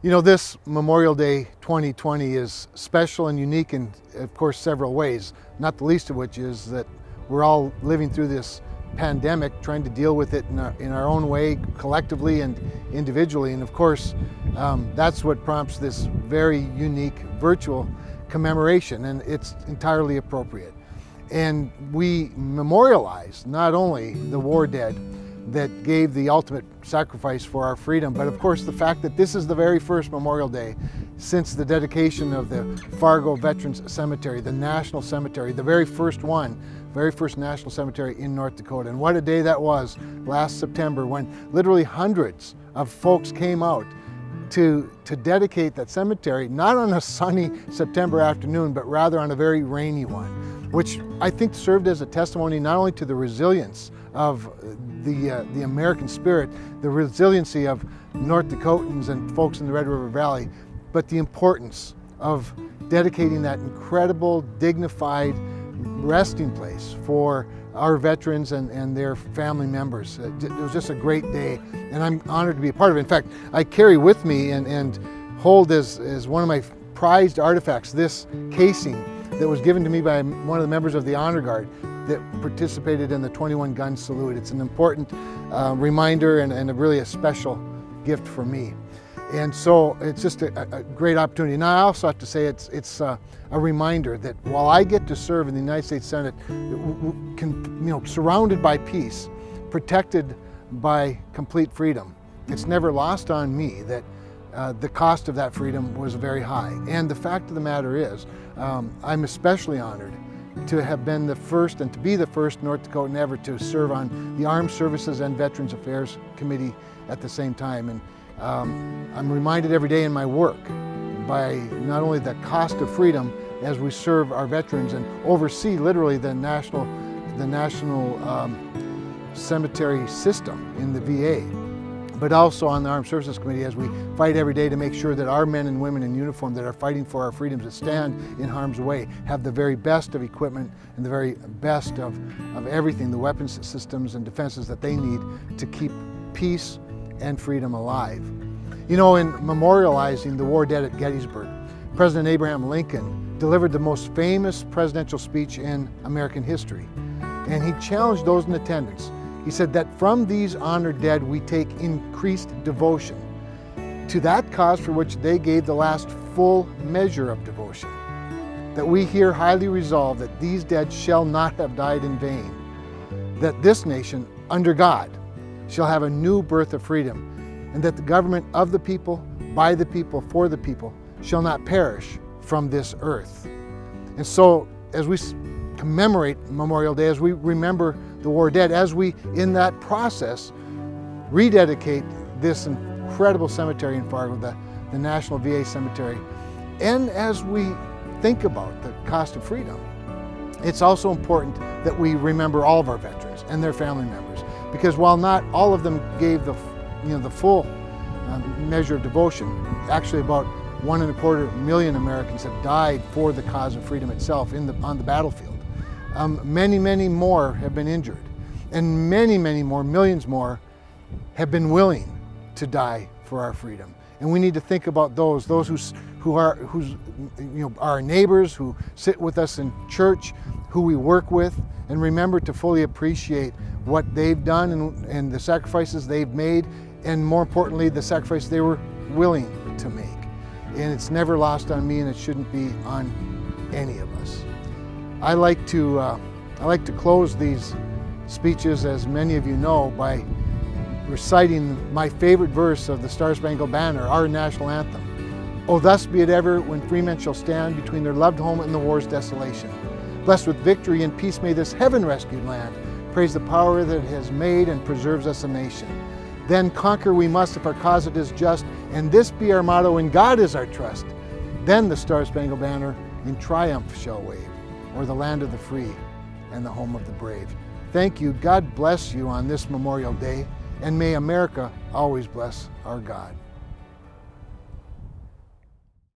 You know, this Memorial Day 2020 is special and unique in, of course, several ways, not the least of which is that we're all living through this pandemic, trying to deal with it in our own way, collectively and individually. And of course, that's what prompts this very unique virtual commemoration, and it's entirely appropriate. And we memorialize not only the war dead that gave the ultimate sacrifice for our freedom, but of course the fact that this is the very first Memorial Day since the dedication of the Fargo Veterans Cemetery, the National Cemetery, the very first National Cemetery in North Dakota. And what a day that was last September, when literally hundreds of folks came out to dedicate that cemetery, not on a sunny September afternoon, but rather on a very rainy one, which I think served as a testimony not only to the resilience of the American spirit, the resiliency of North Dakotans and folks in the Red River Valley, but the importance of dedicating that incredible, dignified resting place for our veterans and their family members. It was just a great day, and I'm honored to be a part of it. In fact, I carry with me and hold as one of my prized artifacts this casing that was given to me by one of the members of the Honor Guard that participated in the 21 gun salute. It's an important reminder and really a special gift for me. And so it's just a great opportunity. Now I also have to say it's a reminder that while I get to serve in the United States Senate, surrounded by peace, protected by complete freedom, it's never lost on me that the cost of that freedom was very high. And the fact of the matter is, I'm especially honored to have been the first and to be the first North Dakotan ever to serve on the Armed Services and Veterans Affairs Committee at the same time. And I'm reminded every day in my work by not only the cost of freedom as we serve our veterans and oversee literally the national cemetery system in the VA, but also on the Armed Services Committee as we fight every day to make sure that our men and women in uniform that are fighting for our freedoms, that stand in harm's way, have the very best of equipment and the very best of everything, the weapons systems and defenses that they need to keep peace and freedom alive. You know, in memorializing the war dead at Gettysburg, President Abraham Lincoln delivered the most famous presidential speech in American history. And he challenged those in attendance. He said that from these honored dead we take increased devotion to that cause for which they gave the last full measure of devotion. That we here highly resolve that these dead shall not have died in vain. That this nation, under God, shall have a new birth of freedom, and that the government of the people, by the people, for the people, shall not perish from this earth. And so, as we commemorate Memorial Day, as we remember the war dead, as we, in that process, rededicate this incredible cemetery in Fargo, the National VA Cemetery, and as we think about the cost of freedom, it's also important that we remember all of our veterans and their family members, because while not all of them gave the full measure of devotion, actually about 1.25 million Americans have died for the cause of freedom itself on the battlefield. Many, many more have been injured, and many, many more, millions more, have been willing to die for our freedom. And we need to think about those who are our neighbors, who sit with us in church, who we work with, and remember to fully appreciate what they've done and the sacrifices they've made, and more importantly, the sacrifice they were willing to make. And it's never lost on me, and it shouldn't be on any of us. I like to close these speeches, as many of you know, by reciting my favorite verse of the Star-Spangled Banner, our national anthem. Oh, thus be it ever, when free men shall stand between their loved home and the war's desolation. Blessed with victory and peace may this heaven-rescued land praise the power that it has made and preserves us a nation. Then conquer we must if our cause it is just, and this be our motto, in God is our trust. Then the Star-Spangled Banner in triumph shall wave o'er the land of the free and the home of the brave. Thank you. God bless you on this Memorial Day, and may America always bless our God.